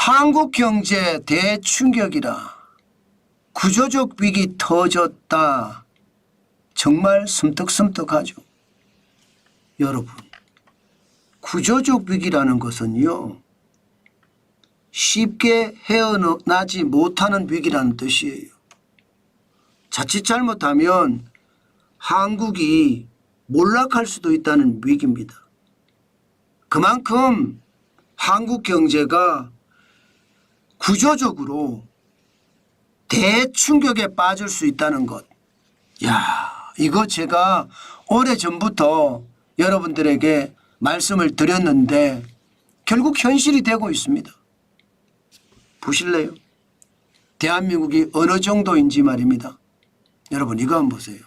한국 경제 대충격이라. 구조적 위기 터졌다. 정말 섬뜩섬뜩하죠. 여러분, 구조적 위기라는 것은요, 쉽게 헤어나지 못하는 위기라는 뜻이에요. 자칫 잘못하면 한국이 몰락할 수도 있다는 위기입니다. 그만큼 한국 경제가 구조적으로 대충격에 빠질 수 있다는 것. 야, 이거 제가 오래전부터 여러분들에게 말씀을 드렸는데 결국 현실이 되고 있습니다. 보실래요? 대한민국이 어느 정도인지 말입니다. 여러분 이거 한번 보세요.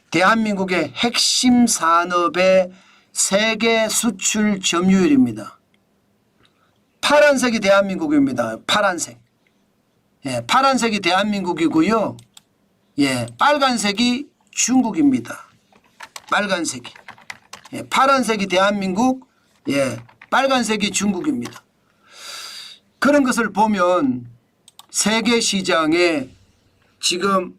대한민국의 핵심 산업의 세계 수출 점유율입니다. 파란색이 대한민국입니다. 파란색. 예, 파란색이 대한민국이고요. 예, 빨간색이 중국입니다. 빨간색이. 예, 파란색이 대한민국, 예, 빨간색이 중국입니다. 그런 것을 보면 세계 시장에 지금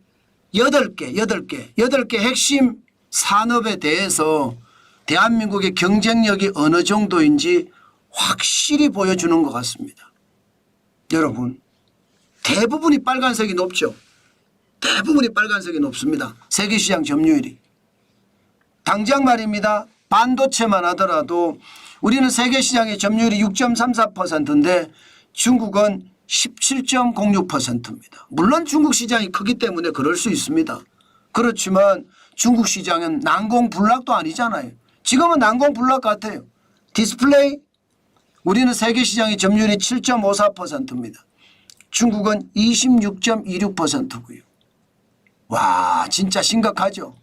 8개 핵심 산업에 대해서 대한민국의 경쟁력이 어느 정도인지 확실히 보여주는 것 같습니다. 여러분, 대부분이 빨간색이 높죠. 대부분이 빨간색이 높습니다. 세계시장 점유율이. 당장 말입니다. 반도체만 하더라도 우리는 세계시장의 점유율이 6.34%인데 중국은 17.06%입니다. 물론 중국 시장이 크기 때문에 그럴 수 있습니다. 그렇지만 중국 시장은 난공불락도 아니잖아요. 지금은 난공불락 같아요. 디스플레이 우리는 세계시장의 점유율이 7.54%입니다. 중국은 26.26%고요. 와, 진짜 심각하죠.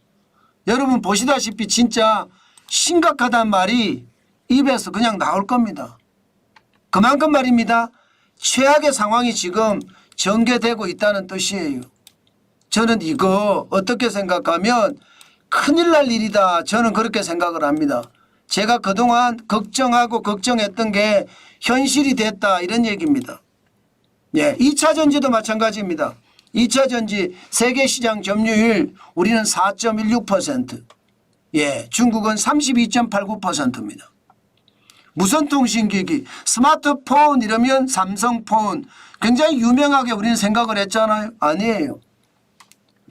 여러분 보시다시피 진짜 심각하단 말이 입에서 그냥 나올 겁니다. 그만큼 말입니다. 최악의 상황이 지금 전개되고 있다는 뜻이에요. 저는 이거 어떻게 생각하면 큰일 날 일이다. 저는 그렇게 생각을 합니다. 제가 그동안 걱정하고 걱정했던 게 현실이 됐다 이런 얘기입니다. 예, 2차 전지도 마찬가지입니다. 2차 전지 세계시장 점유율 우리는 4.16%, 예, 중국은 32.89%입니다. 무선통신기기, 스마트폰 이러면 삼성폰 굉장히 유명하게 우리는 생각을 했잖아요. 아니에요.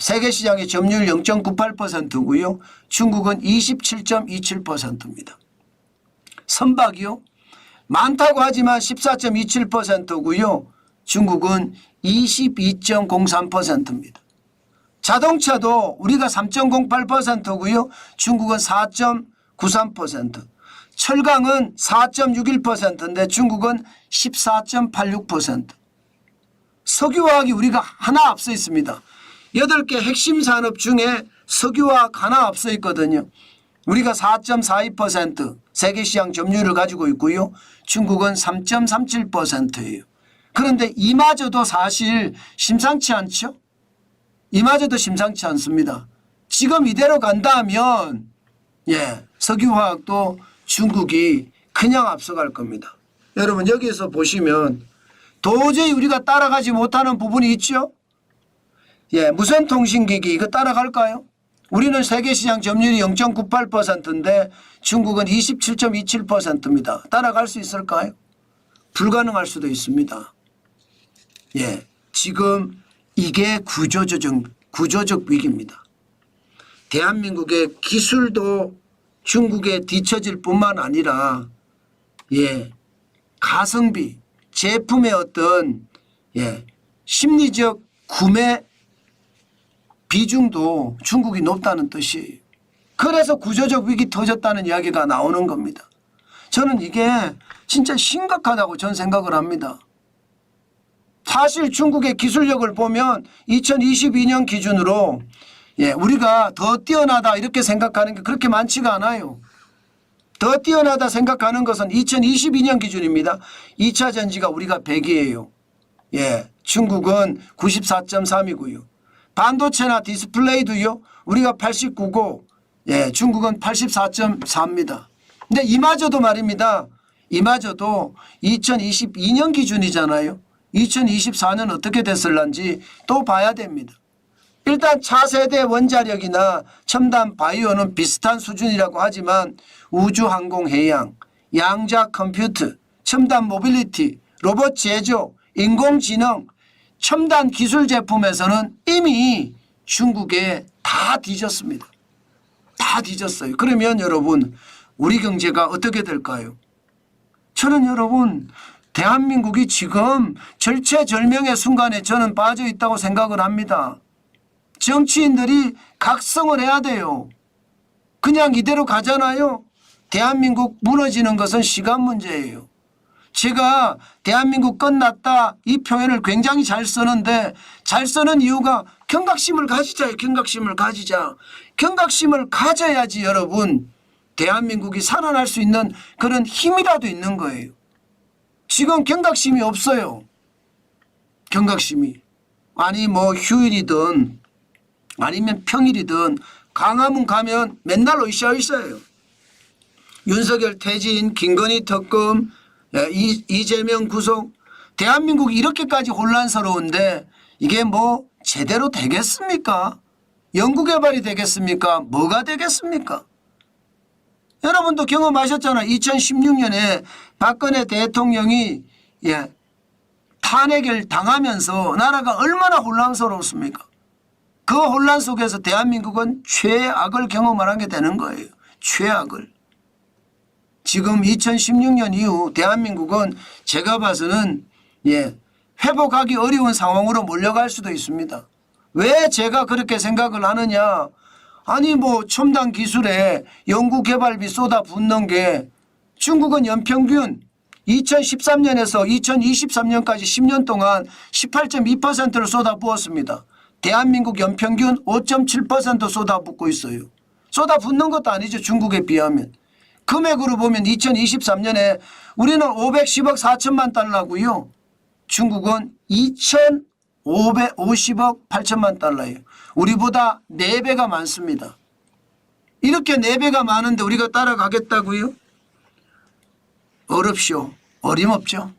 세계시장의 점유율 0.98%고요. 중국은 27.27%입니다. 선박이요. 많다고 하지만 14.27%고요. 중국은 22.03%입니다. 자동차도 우리가 3.08%고요. 중국은 4.93%. 철강은 4.61%인데 중국은 14.86%. 석유화학이 우리가 하나 앞서 있습니다. 8개 핵심 산업 중에 석유화학 하나 앞서 있거든요. 우리가 4.42% 세계시장 점유율을 가지고 있고요. 중국은 3.37%예요. 그런데 이마저도 사실 심상치 않죠. 이마저도 심상치 않습니다. 지금 이대로 간다면 예, 석유화학도 중국이 그냥 앞서갈 겁니다. 여러분 여기서 보시면 도저히 우리가 따라가지 못하는 부분이 있죠. 예, 무선통신기기 이거 따라갈까요? 우리는 세계시장 점유율이 0.98%인데 중국은 27.27%입니다. 따라갈 수 있을까요? 불가능할 수도 있습니다. 예, 지금 이게 구조적 위기입니다. 대한민국의 기술도 중국에 뒤처질 뿐만 아니라 예, 가성비, 제품의 어떤 예, 심리적 구매 비중도 중국이 높다는 뜻이에요. 그래서 구조적 위기 터졌다는 이야기가 나오는 겁니다. 저는 이게 진짜 심각하다고 저는 생각을 합니다. 사실 중국의 기술력을 보면 2022년 기준으로 예, 우리가 더 뛰어나다 이렇게 생각하는 게 그렇게 많지가 않아요. 더 뛰어나다 생각하는 것은 2022년 기준입니다. 2차 전지가 우리가 100이에요. 예, 중국은 94.3이고요. 반도체나 디스플레이도요. 우리가 89고 예, 중국은 84.4입니다. 근데 이마저도 말입니다. 이마저도 2022년 기준이잖아요. 2024년 어떻게 됐을런지 또 봐야 됩니다. 일단 차세대 원자력이나 첨단 바이오는 비슷한 수준이라고 하지만 우주 항공 해양, 양자 컴퓨터, 첨단 모빌리티, 로봇 제조, 인공지능, 첨단 기술 제품에서는 이미 중국에 다 뒤졌습니다. 다 뒤졌어요. 그러면 여러분 우리 경제가 어떻게 될까요? 저는 여러분 대한민국이 지금 절체절명의 순간에 저는 빠져 있다고 생각을 합니다. 정치인들이 각성을 해야 돼요. 그냥 이대로 가잖아요. 대한민국 무너지는 것은 시간 문제예요. 제가 대한민국 끝났다 이 표현을 굉장히 잘 쓰는데 잘 쓰는 이유가 경각심을 가지자요. 경각심을 가지자. 경각심을 가져야지 여러분 대한민국이 살아날 수 있는 그런 힘이라도 있는 거예요. 지금 경각심이 없어요. 경각심이. 아니 뭐 휴일이든 아니면 평일이든 광화문 가면 맨날 으쌰으쌰예요. 윤석열 퇴진, 김건희 특검, 이재명 구속. 대한민국이 이렇게까지 혼란스러운데 이게 뭐 제대로 되겠습니까? 연구개발이 되겠습니까? 뭐가 되겠습니까? 여러분도 경험하셨잖아요. 2016년에 박근혜 대통령이 탄핵을 당하면서 나라가 얼마나 혼란스러웠습니까? 그 혼란 속에서 대한민국은 최악을 경험을 하게 되는 거예요. 최악을. 지금 2016년 이후 대한민국은 제가 봐서는 회복하기 어려운 상황으로 몰려갈 수도 있습니다. 왜 제가 그렇게 생각을 하느냐. 아니 뭐 첨단 기술에 연구개발비 쏟아붓는 게 중국은 연평균 2013년에서 2023년까지 10년 동안 18.2%를 쏟아부었습니다. 대한민국 연평균 5.7% 쏟아붓고 있어요. 쏟아붓는 것도 아니죠. 중국에 비하면. 금액으로 보면 2023년에 우리는 510억 4천만 달러고요. 중국은 2,550억 8천만 달러예요. 우리보다 4배가 많습니다. 이렇게 4배가 많은데 우리가 따라가겠다고요? 어렵쇼. 어림없죠.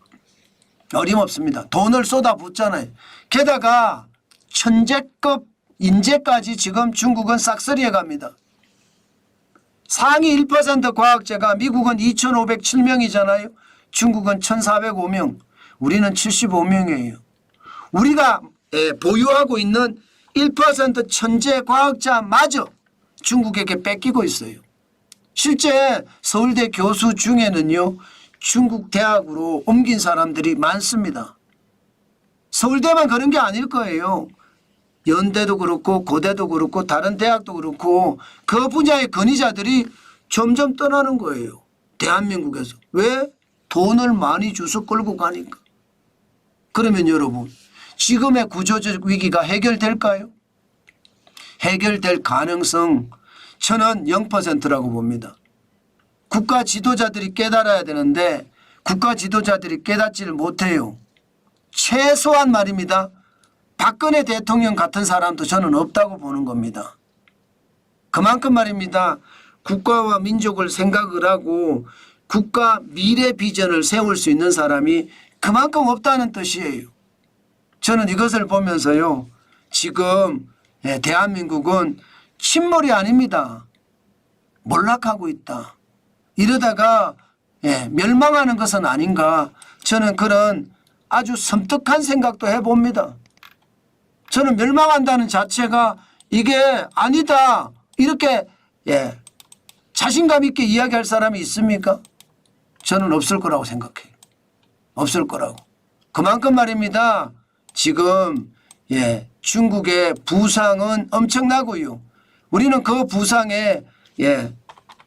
어림없습니다. 돈을 쏟아붓잖아요. 게다가 천재급 인재까지 지금 중국은 싹쓸이해 갑니다. 상위 1% 과학자가 미국은 2,507명이잖아요. 중국은 1,405명. 우리는 75명이에요. 우리가 보유하고 있는 1% 천재 과학자마저 중국에게 뺏기고 있어요. 실제 서울대 교수 중에는요. 중국 대학으로 옮긴 사람들이 많습니다. 서울대만 그런 게 아닐 거예요. 연대도 그렇고 고대도 그렇고 다른 대학도 그렇고 그 분야의 권위자들이 점점 떠나는 거예요. 대한민국에서. 왜? 돈을 많이 주서 끌고 가니까. 그러면 여러분 지금의 구조적 위기가 해결될까요? 해결될 가능성 저는 0%라고 봅니다. 국가 지도자들이 깨달아야 되는데 국가 지도자들이 깨닫지를 못해요. 최소한 말입니다. 박근혜 대통령 같은 사람도 저는 없다고 보는 겁니다. 그만큼 말입니다. 국가와 민족을 생각을 하고 국가 미래 비전을 세울 수 있는 사람이 그만큼 없다는 뜻이에요. 저는 이것을 보면서요. 지금 대한민국은 침몰이 아닙니다. 몰락하고 있다. 이러다가 멸망하는 것은 아닌가. 저는 그런 아주 섬뜩한 생각도 해봅니다. 저는 멸망한다는 자체가 이게 아니다. 이렇게 자신감 있게 이야기할 사람이 있습니까? 저는 없을 거라고 생각해요. 없을 거라고. 그만큼 말입니다. 지금 중국의 부상은 엄청나고요. 우리는 그 부상에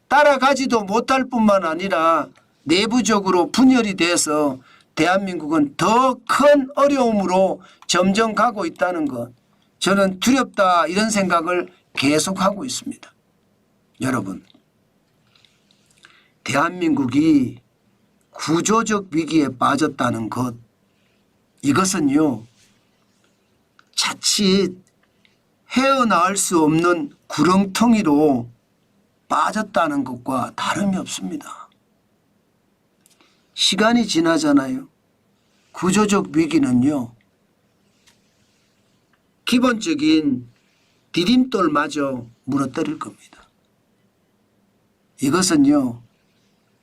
따라가지도 못할 뿐만 아니라 내부적으로 분열이 돼서 대한민국은 더 큰 어려움으로 점점 가고 있다는 것. 저는 두렵다 이런 생각을 계속하고 있습니다. 여러분, 대한민국이 구조적 위기에 빠졌다는 것, 이것은요 자칫 헤어나올 수 없는 구렁텅이로 빠졌다는 것과 다름이 없습니다. 시간이 지나잖아요. 구조적 위기는요. 기본적인 디딤돌마저 무너뜨릴 겁니다. 이것은요.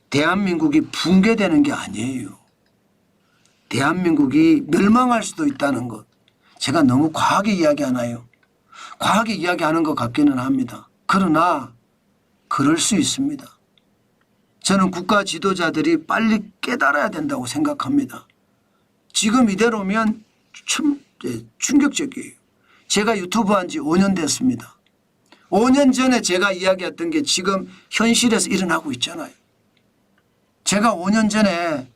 대한민국이 붕괴되는 게 아니에요. 대한민국이 멸망할 수도 있다는 것. 제가 너무 과하게 이야기하나요? 과하게 이야기하는 것 같기는 합니다. 그러나 그럴 수 있습니다. 저는 국가 지도자들이 빨리 깨달아야 된다고 생각합니다. 지금 이대로면 참 충격적이에요. 제가 유튜브 한 지 5년 됐습니다. 5년 전에 제가 이야기했던 게 지금 현실에서 일어나고 있잖아요. 제가 5년 전에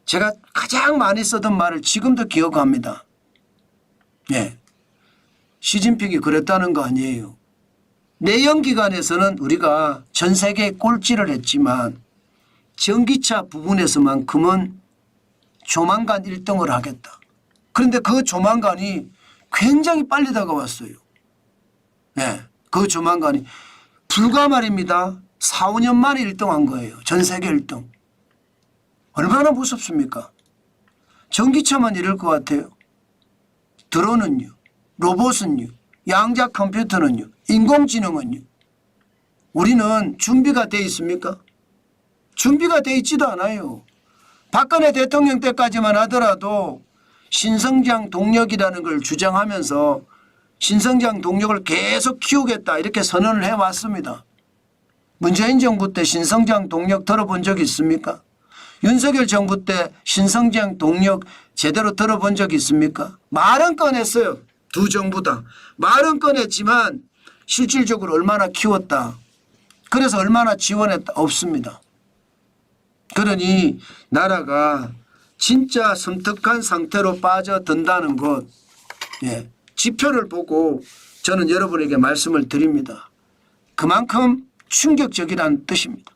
제가 가장 많이 쓰던 말을 지금도 기억합니다. 예. 시진핑이 그랬다는 거 아니에요. 내연 기관에서는 우리가 전 세계에 꼴찌를 했지만 전기차 부분에서만큼은 조만간 1등을 하겠다. 그런데 그 조만간이 굉장히 빨리 다가왔어요. 네, 그 조만간이 불과 말입니다. 4, 5년 만에 1등한 거예요. 전 세계 1등. 얼마나 무섭습니까? 전기차만 이럴 것 같아요. 드론은요. 로봇은요. 양자 컴퓨터는요. 인공지능은요. 우리는 준비가 돼 있습니까? 준비가 돼 있지도 않아요. 박근혜 대통령 때까지만 하더라도 신성장 동력이라는 걸 주장하면서 신성장 동력을 계속 키우겠다 이렇게 선언을 해왔습니다. 문재인 정부 때 신성장 동력 들어본 적 있습니까? 윤석열 정부 때 신성장 동력 제대로 들어본 적 있습니까? 말은 꺼냈어요. 두 정부 다. 말은 꺼냈지만 실질적으로 얼마나 키웠다. 그래서 얼마나 지원했다. 없습니다. 그러니 나라가 진짜 섬뜩한 상태로 빠져든다는 것, 예, 지표를 보고 저는 여러분에게 말씀을 드립니다. 그만큼 충격적이라는 뜻입니다.